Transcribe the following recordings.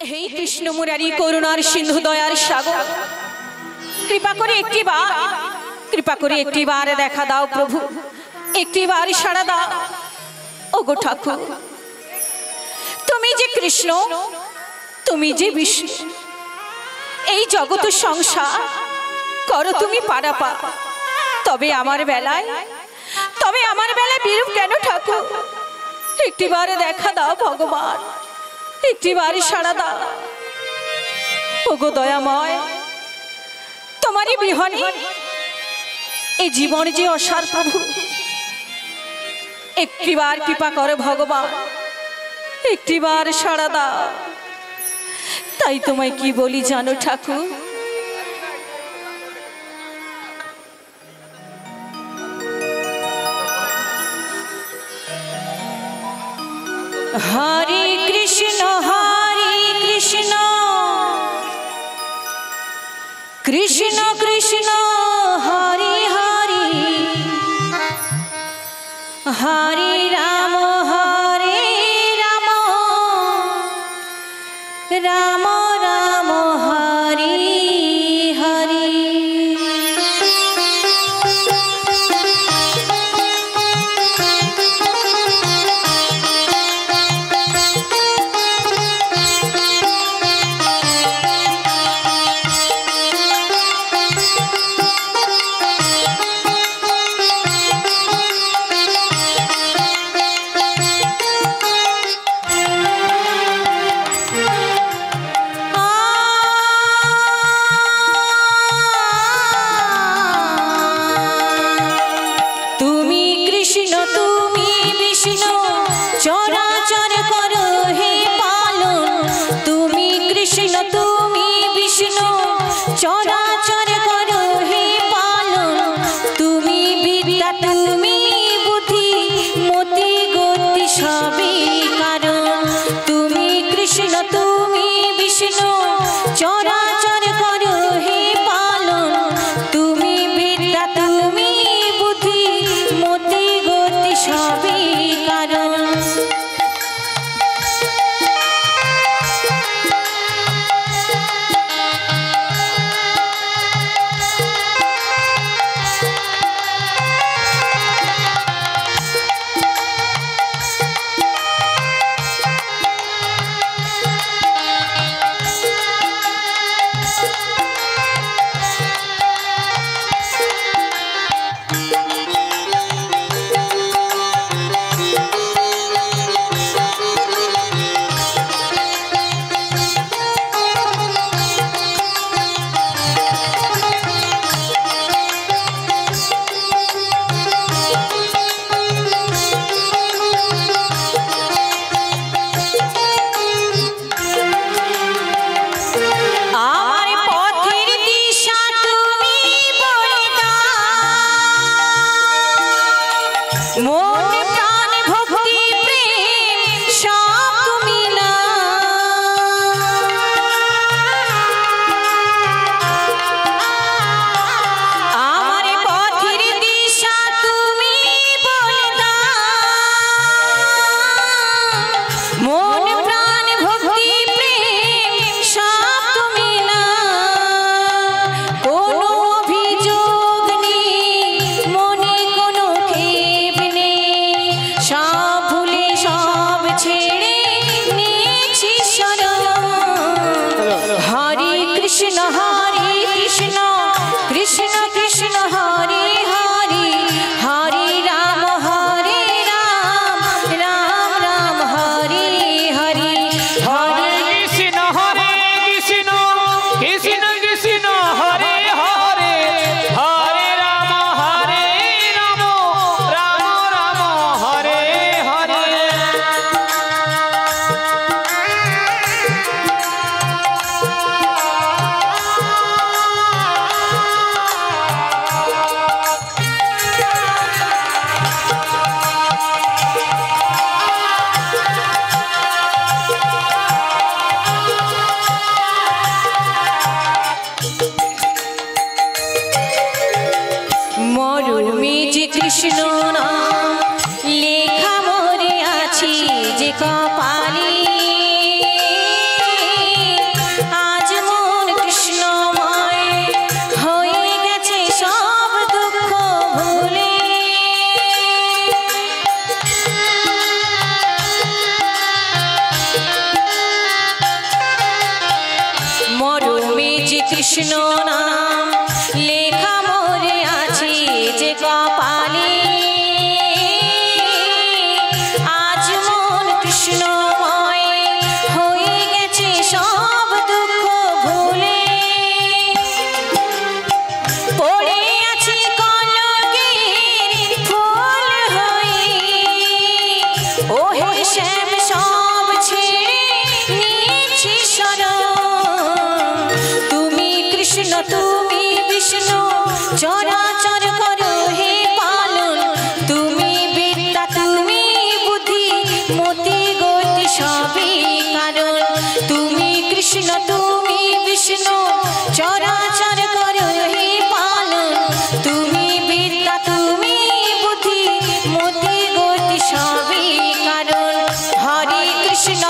हे कृष्ण मुरारी करुणार सिंधु दयार सागर कृपा करे एकटी बार देखा दाओ प्रभु एकटी बार साड़ा दाओ ओगो ठाकुर तुमी जे कृष्ण तुमी जे विष्णु এই জগৎ সংসার করো তুমি পারাপার তবে আমার বেলায় বিরূপ কেন ঠাকুর একটিবার দেখা দাও ভগবান একটিবার সাড়া দাও ওগো দয়াময় তোমারই বিহনে এই জীবন যে অসার প্রভু একটিবার কৃপা করো ভগবান একটিবার সাড়া দাও তাই তোমায় কি বলি জানো ঠাকুর हरे कृष्ण कृष्ण कृष्ण हरे हरे हरे राम राम राम हरे हरे কৃষ্ণ নাম লেখা মোরে আছে যে কপালে, আজ মন কৃষ্ণময় হয়ে গেছে সব দুঃখ ভুলে, পড়ে আছি কলকের ফুল হয়ে, ওহে শ্যাম সব ছেড়ে নিয়েছি শরণ। তুমি কৃষ্ণ তুমি বিষ্ণু চরাচর করো হে পালন, তুমি বিদ্যা তুমি বুদ্ধি মতি গতি সবই কারণ। তুমি কৃষ্ণ তুমি বিষ্ণু চরাচর করো হে পালন, তুমি বিদ্যা তুমি বুদ্ধি মতি গতি সবই কারণ। হরে কৃষ্ণ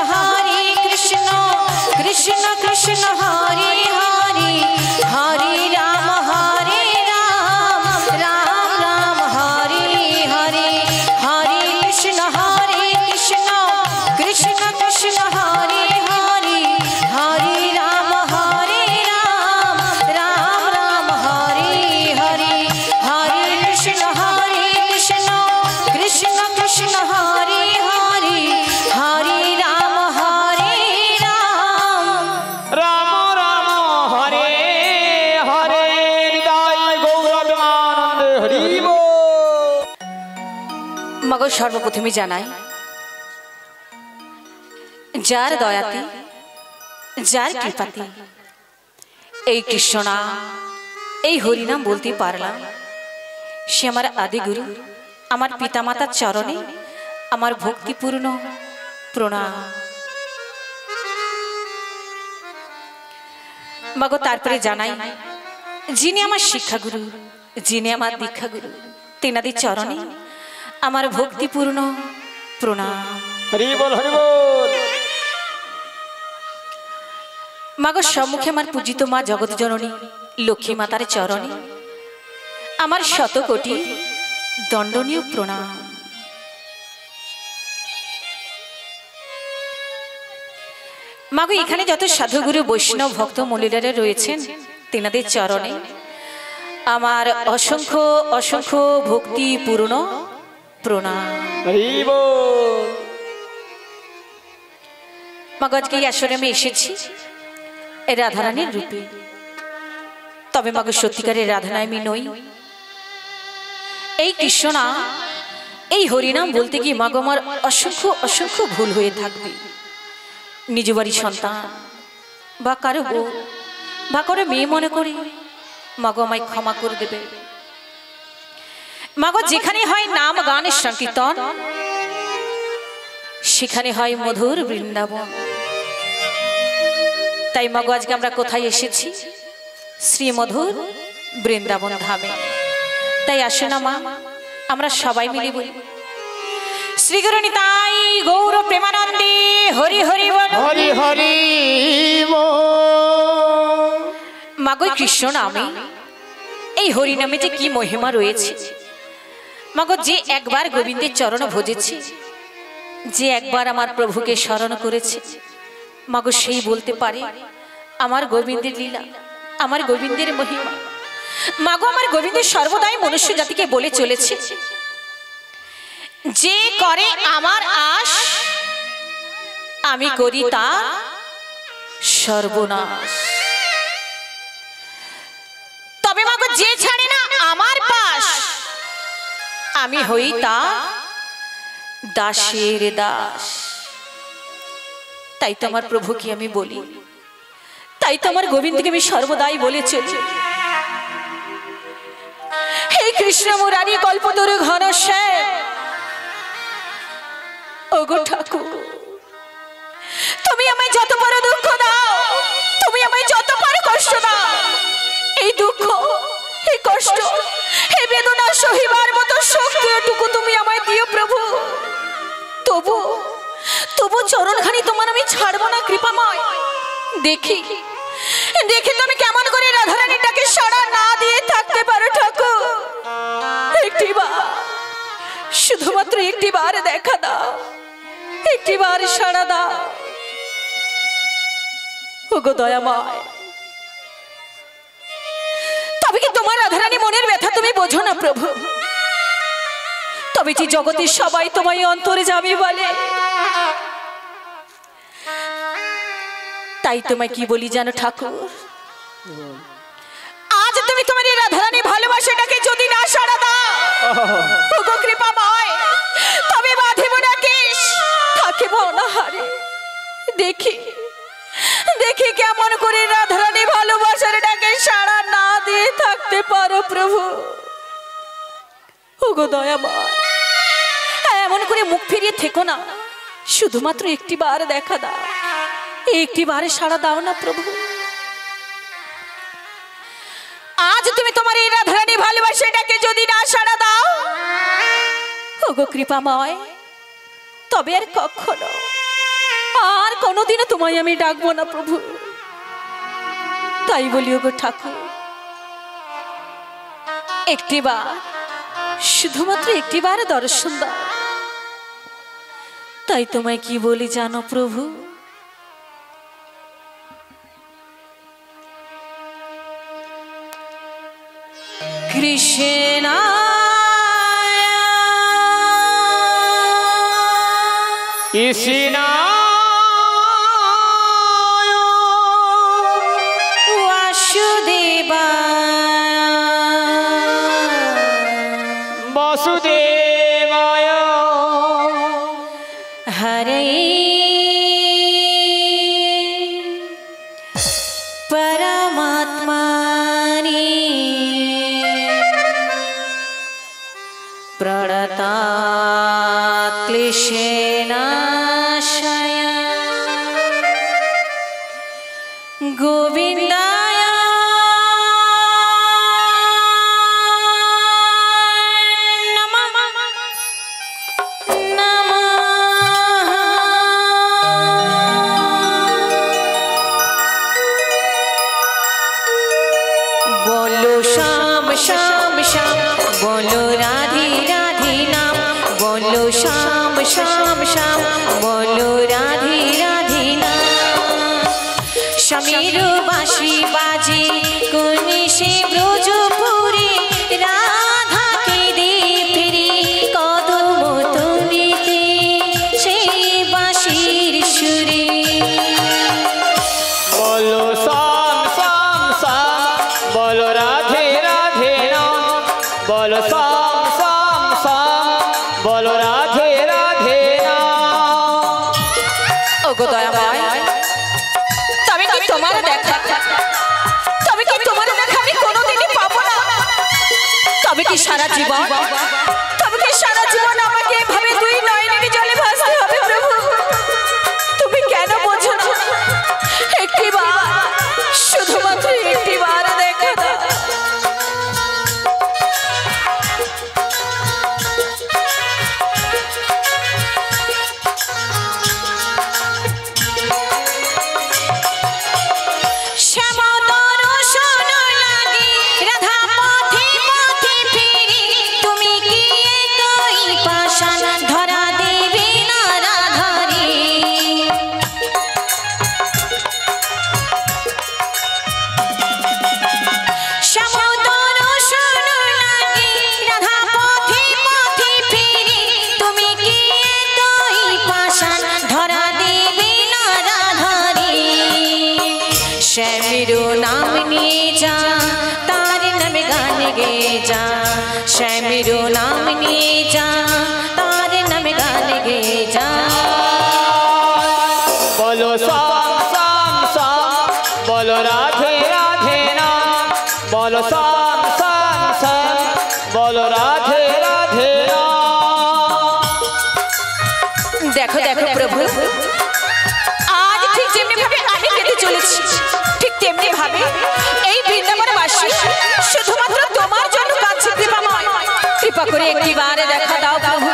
কৃষ্ণ কৃষ্ণ হরে হরে, হরে রাম রাম রাম হরে হরে, হরে কৃষ্ণ কৃষ্ণ কৃষ্ণ হরে হরে, হরে রাম রাম রাম হরে হরে, হরে কৃষ্ণ কৃষ্ণ কৃষ্ণ হরে হরে, হরে রাম রাম রাম হরে হরে, হৃদয় গৌরবানন্দে হরি বল। মগ সর্বপ্রথমে জানাই, যার দয়াতে যার কৃপাতে এই কৃষ্ণনাম এই হরিনাম বলতে পারলাম, সে আমার আদি গুরু আমার পিতামাতার চরণে আমার ভক্তিপূর্ণ প্রণাম। মগ তারপরে জানাই, যিনি আমার শিক্ষাগুরু যিনি আমার দীক্ষাগুরু তেনাদের চরণে আমার ভক্তিপূর্ণ প্রণাম। হরি বল হরি বল। মাগো সম্মুখে আমার পূজিত মা জগৎ জননী লক্ষ্মী মাতার চরণে আমার শতকোটি দণ্ডনীয় প্রণাম। মাগো এখানে যত সাধুগুরু বৈষ্ণব ভক্ত মলিলারা রয়েছেন তেনাদের চরণে আমার অসংখ্য অসংখ্য ভক্তিপূর্ণ প্রণাম। হরি বল। মাগো আজকে এই আসরে আমি এসেছি রাধারানীর রূপে, তবে মাগো সত্যিকারের রাধারানী আমি নই। এই কৃষ্ণনাম এই হরিনাম বলতে গিয়ে মাগো আমার অসংখ্য অসংখ্য ভুল হয়ে থাকবে। নিজ বাড়ির সন্তান বা কারো বউ বা কারো মেয়ে মনে করি মাগো আমায় ক্ষমা করে দেবে। মাগো যেখানে হয় নাম গানের সংকীর্তন সেখানে হয় মধুর বৃন্দাবন। তাই মাগো আজকে আমরা কোথায় এসেছি? শ্রী মধুর বৃন্দাবন ধামে। তাই আসে না মা আমরা সবাই মিলে বলি, শ্রী গুরু নিতাই গৌর প্রেমানন্দে হরি হরি বল। হরি হরি বল। মাগো কৃষ্ণ নামে এই হরি নামে যে কি মহিমা রয়েছে। মাগো যে একবার গোবিন্দের চরণ ভজেছে, যে একবার আমার প্রভুকে স্মরণ করেছে, মাগো সেই বলতে পারে আমার গোবিন্দের লীলা, আমার গোবিন্দের মহিমা। মাগো আমার গোবিন্দের সর্বদাই মনুষ্য জাতিকে বলে চলেছে, যে করে আমার আশ আমি করি তার সর্বনাশ। তবে মাগো যে ছাড়ে না আমার পাশ আমি হই তা দাসের দাস। তাই তো আমার প্রভুকে আমি বলি, তাই তো আমার গোবিন্দকে আমি সর্বদাই বলে চলি, হে কৃষ্ণ মুরারি কল্পতরু ঘনশ্যাম, ওগো ঠাকুর তুমি আমায় যত বড় দুঃখ দাও, তুমি আমায় যত বড় কষ্ট দাও, এই দুঃখ এই কষ্ট এই বেদনা সহিবার মতো শক্তিটুকু তুমি আমায় দিও প্রভু। তবু তবু চরণখানি তোমার আমি ছাড়বো না কৃপাময়। দেখি দেখি তুমি কেমন করে রাধারানীটাকে সাড়া না দিয়ে থাকতে পারো ঠাকুর। একটিবার শুধুমাত্র একটিবার দেখা দাও, একটিবার সাড়া দাও। ওগো দয়াময় বোঝো না প্রভু, তবে যে জগতের সবাই তোমায় অন্তরে যাবে বলে, তাই তোমায় কি বলি জানো ঠাকুর, আজ তুমি তোমার এই রাধারানী ভালোবাসাটাকে যদি না সাড়া দাও, ওগো কৃপাময়, তবে বাঁধিব না কেশ, থাকিব অনাহারে। দেখি দেখি কেমন করে রাধারানী ভালোবাসাটাকে সাড়া না দিয়ে থাকতে পারো প্রভু। ওগো দয়াময়, এমন করে মুখ ফিরিয়ে থেকো না, শুধুমাত্র একটি বার দেখা দাও, একটি বারে সাড়া দাও না প্রভু। আজ তুমি তোমার এই রাধারানী ভালোবাসাটাকে যদি না সাড়া দাও, ওগো কৃপাময়, তবে আর কখনো আর কোনোদিনও তোমায় আমি ডাকবো না প্রভু। তাই বলি ওগো ঠাকুর, একটিবার, শুধুমাত্র একটিবার দর্শন দাও। তাই তোমায় কি বলি জানো প্রভু, কৃষ্ণ কৃষ্ণ বাসুদেবা বাসুদেবায় হরে পরমাত্মানি প্রণতাৎ ক্লেশেনাশয় গোবিন্দায় নমঃ बोलो श्याम श्याम श्याम, बोलो राधे राधे नाम, बोलो श्याम श्याम श्याम, बोलो राधे राधे नाम। शमीर बांशी बाजे कोने से ब्रजपुरे, राधा के दे फिरी कदम तुलिते সেই বাঁশির সুরে। বলো সাম সাম সাম, বলো রাধে রাধে নাম, বলো সাম সাম সাম, বলো রাধে রাধে নাম। ওগো দয়াময়, তবে কি তোমার দেখা, তবে কি তোমার দেখা আমি কোনোদিনই পাবো না? তবে কি সারা জীবন, তবে কি সারা জীবন আমাকে এভাবে দুই নয়নের জলে ভাসতে হবে প্রভু? তুমি কেন বোঝো না? একটিবার, শুধুমাত্র একটিবার দেখা দাও। श्यामिरो नाम निये जा, तार नाम गान गे जा, श्यामिरो नाम निये जा, तार नाम गान गे जा। বলো সাম সাম সাম, বলো রাধে রাধে নাম, বলো সাম সাম সাম, বলো রাধে রাধে নাম। দেখো দেখো প্রভু, আজ ঠিক যেমনি ভাবে আমি পেতে চলেছি, ঠিক তেমনি ভাবে এই বৃন্দাবনবাসী শুধুমাত্র তোমার জন্য কাঁদছে কৃপাময়। কৃপা করে একটিবার দেখা দাও প্রভু।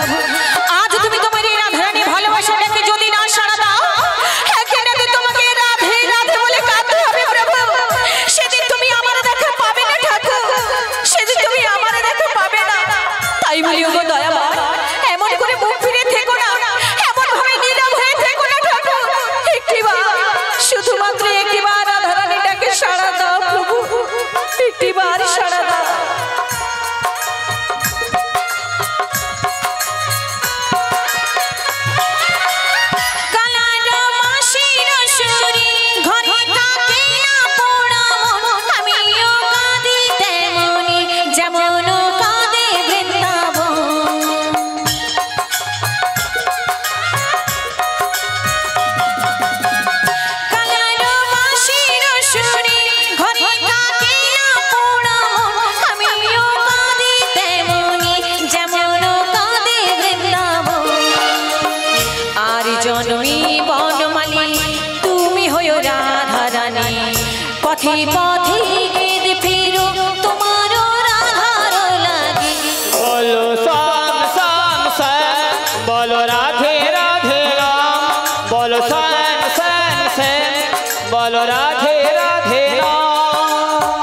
আজ তুমি তোমার এই রাধারানী ভালোবাসাটাকে যদি না সাড়া দাও, একদিন তোমাকে রাধে রাধে বলে কাঁদতে হবে প্রভু। সেদিন তুমি আমার দেখা পাবে না ঠাকুর, সেদিন তুমি আমার দেখা পাবে না। তাই বলি ওগো দয়াময়, এমন করে মুখ ফিরে থেকো না, এমন ভাবে নীরব হয়ে থেকো না। পরাণে পথে পথে গেদ ফিরো তোমার রাধার লাগে বলো শ্যাম শ্যাম শ্যাম বলো রাধে রাধে রাম বলো শ্যাম শ্যাম শ্যাম বলো রাধে রাধে রাম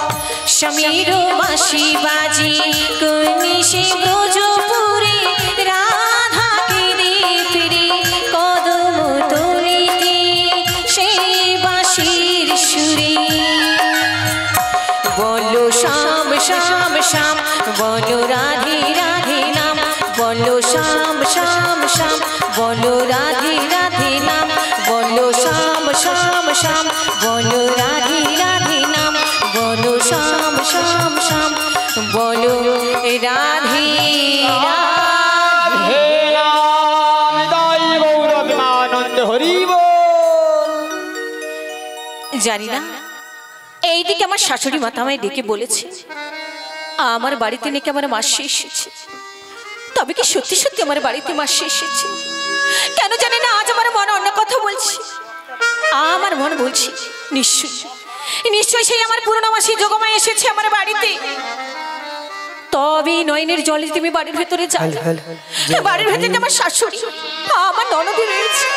সমীর বাঁশি বাজি কনিশে ব্রজপুরে রাধাকে দে ফিরে কদম তলিতে সেই বাঁশির সুরে বলো শ্যাম শ্যাম শ্যাম বলো রাধে রাধে নাম বলো শ্যাম শ্যাম শ্যাম বলো রাধে রাধে নাম বলো শ্যাম শ্যাম শ্যাম বলো রাধে রাধে নাম বলো শ্যাম শ্যাম শ্যাম বলো রাধে রাধে হে রাম দাই গৌরবিমানন্দ হরি বল। জানি না এইদিকে আমার শাশুড়ি মাতা আমায় ডেকে বলেছে আমার বাড়িতে নাকি আমার মাসি এসেছে। তবে কি সত্যি সত্যি আমার বাড়িতে মাসি এসেছে? কেন জানি না আজ আমার মনে অন্য কথা বলছি। আমার মন বলছি নিশ্চয়ই নিশ্চয়ই সেই আমার পুরনো মাসি যোগমায় এসেছে আমার বাড়িতে। তবে নয়নের জলে তুমি বাড়ির ভেতরে যাও। বাড়ির ভেতরে আমার শাশুড়ি আমার ননদি রয়েছে,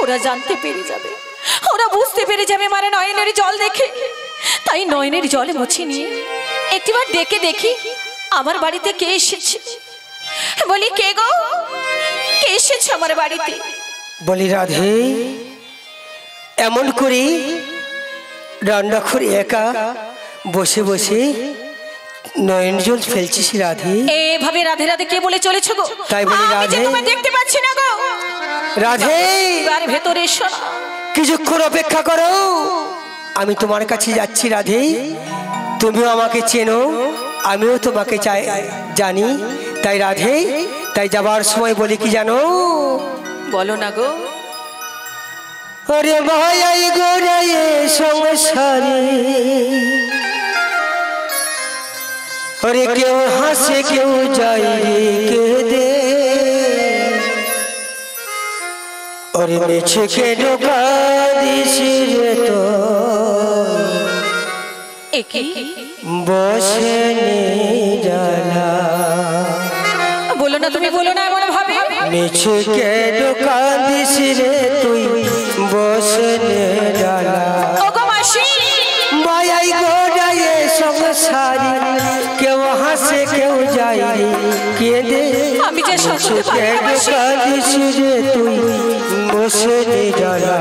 ওরা জানতে পেরে যাবে, ওরা বুঝতে পেরে যাবে আমার নয়নের জল দেখে। তাই নয়নের জলে মুছে নিয়ে একটিবার ডেকে দেখি আমার বাড়িতে কে এসেছে। বলি কে গো, কে এসেছে আমার বাড়িতে? বলি রাধে, এমন করে রান্না করে একা বসে বসে নয়ন জল ফেলছিস রাধে? এভাবে রাধে রাধে কে বলে চলেছো গো? তাই বলি আমি যে রাধে। তোমায় দেখতে পাচ্ছি না গো। রাধে বাড়ির ভেতরে এসো না। কিছুক্ষণ অপেক্ষা করো, আমি তোমার কাছে যাচ্ছি রাধে। তুমিও আমাকে চেনো, আমিও তোমাকে জানি। তাই রাধে, তাই যাবার সময় বলি কি জানো? বলো না গো। ওরে ভাই গোড়ায় সংসারে, ওরে কেউ হাসে কেউ যায় কেঁদে, ওরে মেছে কেন কাঁদিস রে তো একি বসে নিরালা। বলো না, তুমি বলো না এমন ভাবে। মেছে কেন কাঁদিস রে তুই বসে নিরালা। ওগো মাসি, মায়াই গোড়ায় সংসারে, কেউ হাসে কেউ যায় কেঁদে, আমি যে সত্যি কেন কাঁদিস রে তুই বসে নিরালা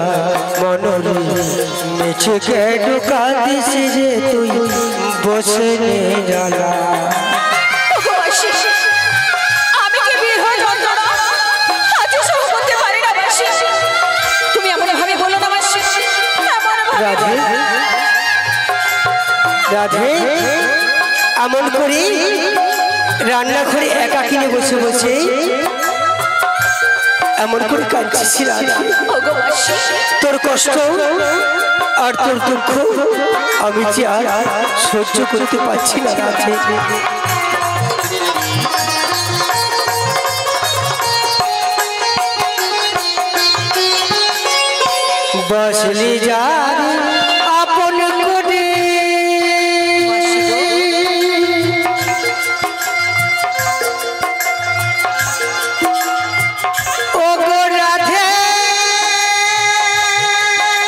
মনরে। মেছে কেন কাঁদিস রে তুই বসে নিরালা। ওগো মাসি, আমি কি বিয়ে হয়ে যন্ত্রণা আজ সহ করতে পারি না মাসি। তুমি এমন ভাবে বলো না মাসি, এমন ভাবে রাধে রাধে, এমন করি রান্নাঘরে একা কিনে বসে বসে এমন করে কাঁদছিস রাধে। ওগো মাসি, তোর কষ্ট আর তোর দুঃখ আমি যে আর সহ্য করতে পারছি না রাধে। বসলি যার আপন করে, ও গো রাধে,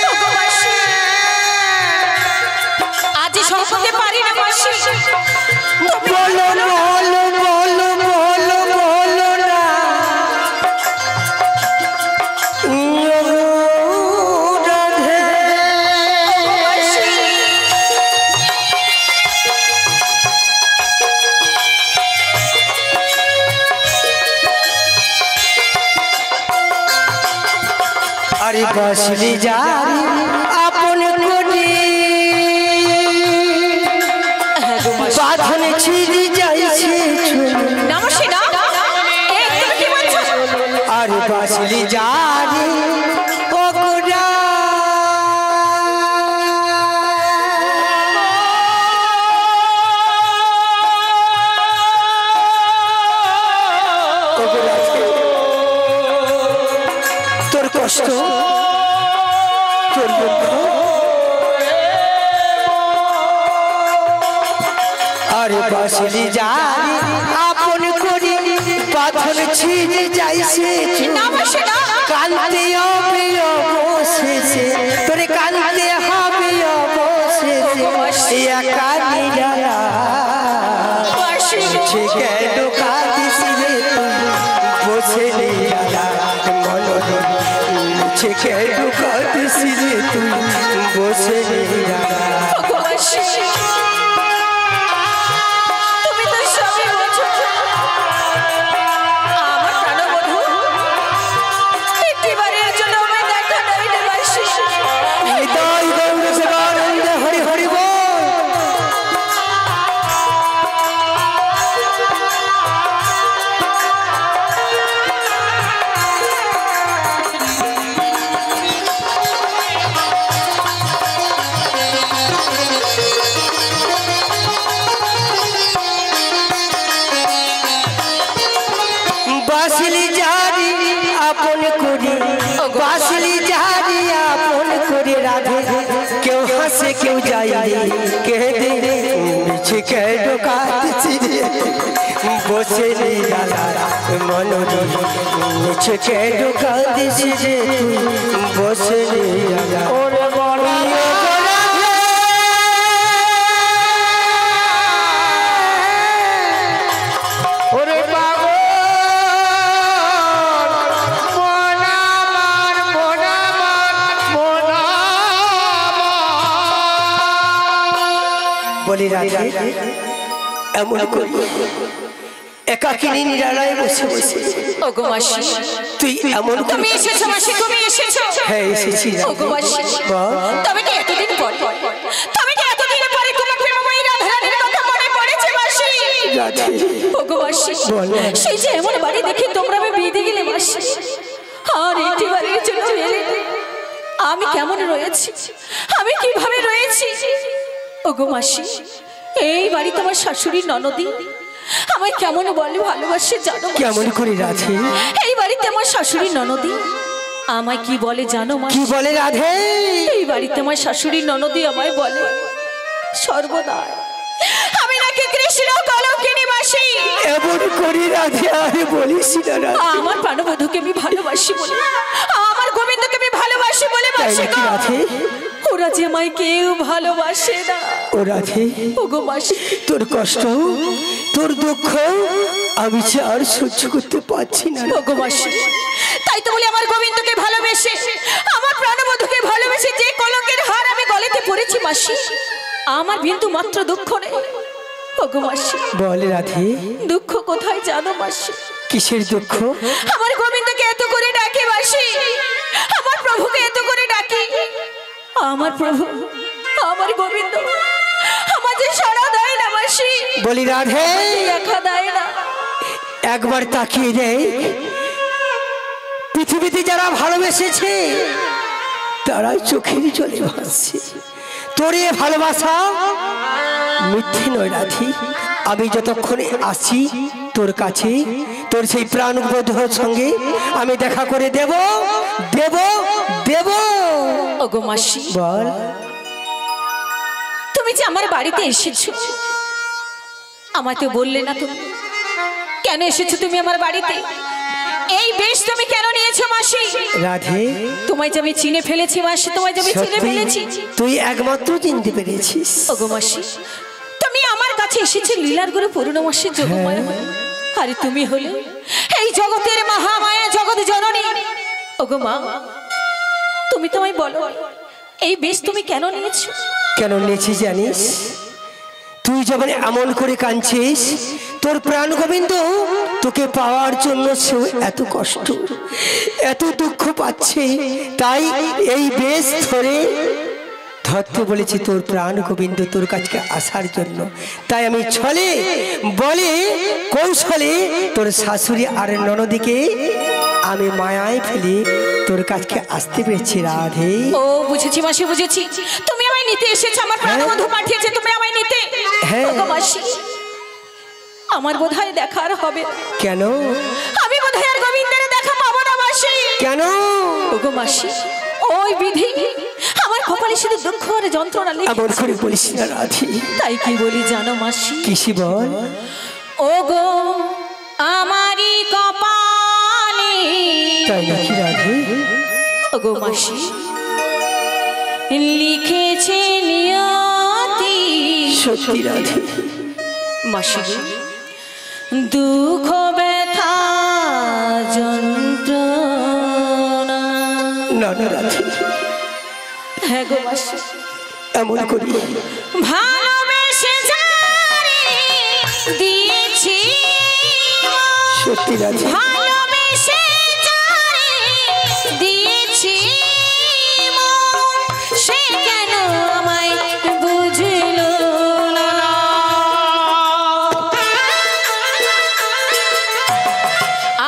ওগো মাসি, আজ সহ করতে পারি না মাসি। বলো বলো বলো বলো বলো না রাধে। আরে বসলি যার আপন করে, হ্যাঁ গো মাসি। বাঁধন ছিঁড়ে যাইছে চুল, না মাসি না, এই তুমি কি বলছো? আর বাঁচলি যারে ও গোরা। ও গোরা, তোর কষ্ট তোর দুঃখ আরে বাসলি যারি আপন করি পাথর ছিঁড়ে যাইছে না মাসি না কানতে হবে অবশেষে তোরে কানতে হবে অবশেষে একা নিরালা মাসি গো। সে কেন কাঁদিস রে তুই বসে নিরালা মনোরে সে কেন কাঁদিস রে তুই বসে নিরালা ওগো মাসি তুমি তো সবই বোঝো আমার প্রাণবধূ একটিবারের জন্য আমায় দেখা দেয় না মাসি হৃদয় গৌর সদানন্দ হরি হরি বল বাসলি জারি আপন করি বাসলি জারি আপন করে রাধে কেউ হাসে কেউ যায় কে দে মিছে কে ঢোকাচ্ছি বসে নিরালা মনোরে মিছে কে ঢোকাচ্ছি রে তুই বসে নিরালা ওরে বলা ওরে পাগল বলি রাধে এমন করি একাকিনী নিরালায় বসে বসে ওগো মাসি তুই এমন তুমি এসেছো মাসি তুমি এসেছো হ্যাঁ এসেছি ওগো মাসি বল। তবে কি এতদিন পর তবে কি এতদিন পরে তোমার প্রেমময়ী রাধারানীর কথা মনে পড়েছে মাসি রাধে ওগো মাসি বল। সেই যে এমন বাড়ি দেখে তোমরা আমি বেঁধে গেলে মাসি আর একটিবারের জন্য এলে আমি কেমন রয়েছি আমি কিভাবে রয়েছি ওগো মাসি এই বাড়ি তোমার শাশুড়ির ননদী আমায় কেমন বলে ভালোবাসে জানো মাসি? কেমন করি রাধে এই বাড়িতে আমার শাশুড়ির ননদী আমায় কি বলে জানো মাসি? কি বলে রাধে এই বাড়িতে আমার শাশুড়ির ননদী আমায় বলে সর্বদা আমি নাকি কৃষ্ণ কলঙ্কিনী মাসি এমন করি রাধে আরে বলিস না রাধে আমার প্রাণবধূকে আমি ভালোবাসি বলে আমার গোবিন্দকে আমি ভালোবাসি বলে তাই মাসি নাকি রাধে ওরা যে আমায় কেউ ভালোবাসে না ও রাধে ওগো মাসি তোর কষ্ট তোর দুঃখ আমি যে আর সহ্য করতে পারছি না ওগো মাসি তাই তো বলি আমার গোবিন্দকে ভালোবেসে আমার প্রাণবধূকে ভালোবেসে যে কলঙ্কের হার আমি গলাতে পড়েছি মাসি আমার বিন্দু মাত্র দুঃখ নেই ওগো মাসি বল রাধে দুঃখ কোথায় জানো মাসি কিসের দুঃখ আমার গোবিন্দকে এত করে ডাকি মাসি আমার প্রভুকে এত করে ডাকি আমার প্রভু আমার গোবিন্দ আমার যে সাড়া দেয় না মাসি বলি রাধে দেখা দেয় না একবার তাকিয়ে দেখ পৃথিবীতে যারা ভালোবেসেছে তারা চোখের জলে ভাসছে তোর এ ভালোবাসা মিথ্যে নয় রাধি আমি যতক্ষণে আসি তোর কাছে তোর সেই প্রাণবধূর সঙ্গে আমি দেখা করে দেব দেব দেব ওগো মাসি বল তুমি যে আমার বাড়িতে এসেছো আমায় তো বললে না তুমি কেন এসেছো তুমি আমার বাড়িতে এই বেশ তুমি কেন নিয়েছো মাসি রাধে তোমায় যে আমি চিনে ফেলেছি মাসি তোমায় যে আমি চিনে সত্যি ফেলেছি তুই একমাত্র চিনতে পেরেছিস ওগো মাসি তুমি আমার কাছে এসেছো লীলার গুরু পূর্ণমাসীর যোগমায়া হয়ে আরে তুমি হলে এই জগতের মহামায়া জগৎ জননী ওগো মা তুমি তোমায় বলো এই বেশ তুমি কেন নিয়েছো কেন নিয়েছিস জানিস তুই যখন এমন করে কাঁদছিস তোর প্রাণ গোবিন্দ তোকে পাওয়ার জন্য সে এত কষ্ট এত দুঃখ পাচ্ছে তাই এই বেশ ধরে ধরতে বলেছি তোর প্রাণ গোবিন্দ তোর কাছে আসার জন্য তাই আমি ছলে বলে কৌশলে তোর শাশুড়ি আর ননদিকে আমি মায়ায় ফেলে তোর কাছে আসতে পেরেছি রাধে ও বুঝেছি মাসি বুঝেছি তুমি আমায় নিতে এসেছো আমার প্রাণবন্ধু পাঠিয়েছে তুমি আমায় নিতে হ্যাঁ। ওগো মাসি আমার বোধহয় দেখা আর হবে না। কেন আমি বোধহয় আর গোবিন্দের দেখা পাবো না মাসি কেন ওগো মাসি ওই বিধি আমার কপালে শুধু দুঃখ আর যন্ত্রণা লিখে। এমন করে বলিস না রাধে। তাই কি বলি জানো মাসি? কিসি বল। ও গো আমারই কপালে। তাই নাকি রাধে? ও গো মাসি লিখেছে নিয়তি। সত্যি রাধে। মাসি দুঃখ ব্যথা যন্ত্রণা। না না রাধে, হ্যাঁ গো মাসি এমন করি ভালোবেসে যারে দিয়েছি। সত্যি রাধে। ভালোবেসে যারে দিয়েছি সে কেন আমায় বুঝলো না।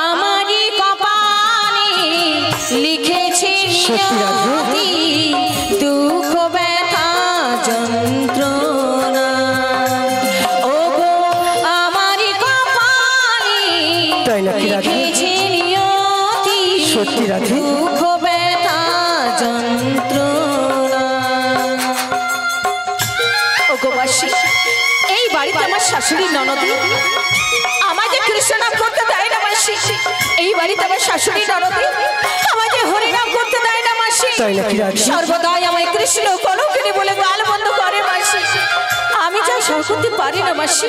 আমারই কপালে লিখেছি নিয়তি দুঃখ ব্যথা যন্ত্রণা। ও গো আমারই কপালে তাই নাকি রাধে? লিখেছি নিয়তি সত্যি রাধে। দুঃখ ব্যথা যন্ত্রণা। ও গো মাসি এই বাড়িতে আমার শাশুড়ি ননদ আমাকে কৃষ্ণ নাম করতে দেয় না মাসি। এই বাড়িতে আমার শাশুড়ি ননদ আমাকে হরি নাম করতে দেয় না মাসি। তাই নাকি রাধে? সর্বদাই আমায় কৃষ্ণ কলঙ্কিনী বলে গাল বন্ধ করে মাসি। আমি যা সহ করতে পারি না মাসি,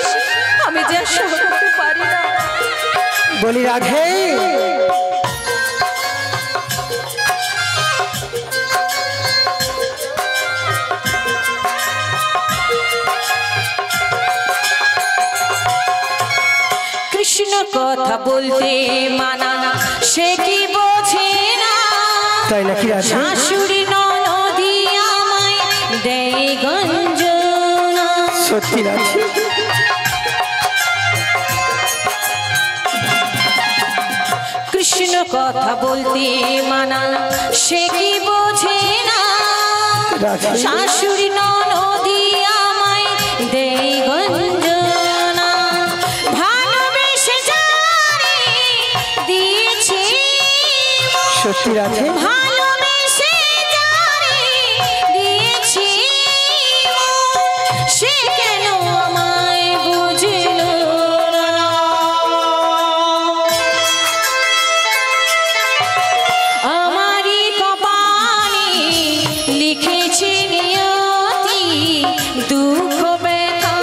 আমি যা সহ করতে পারি না। বলি রাধে, কৃষ্ণ কথা বলতে মানা সে কি বোঝে না। তাই নাকি রাধে? শাশুড়ি ননদি আমায় দেয় গঞ্জনা। সত্যি রাধে। কৃষ্ণ কথা বলতে মানা সে কি বোঝে না। রাধে। শাশুড়ি ননদি আমায় দেয় গঞ্জনা। ভালোবেসে যারে দিয়েছি। সত্যি রাধে। ভালোবেসে যারে দিয়েছি সে কেন আমায় বুঝলো না। আমারই কপালে লিখেছি নিয়তি দুঃখ ব্যথা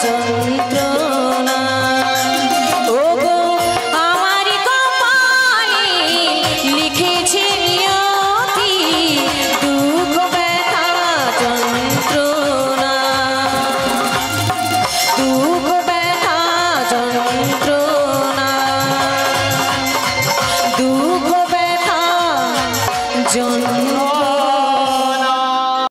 যন্ত্রণা। ও গো আমারই কপালে লিখেছি নিয়তি দুঃখ ব্যথা যন্ত্রণা।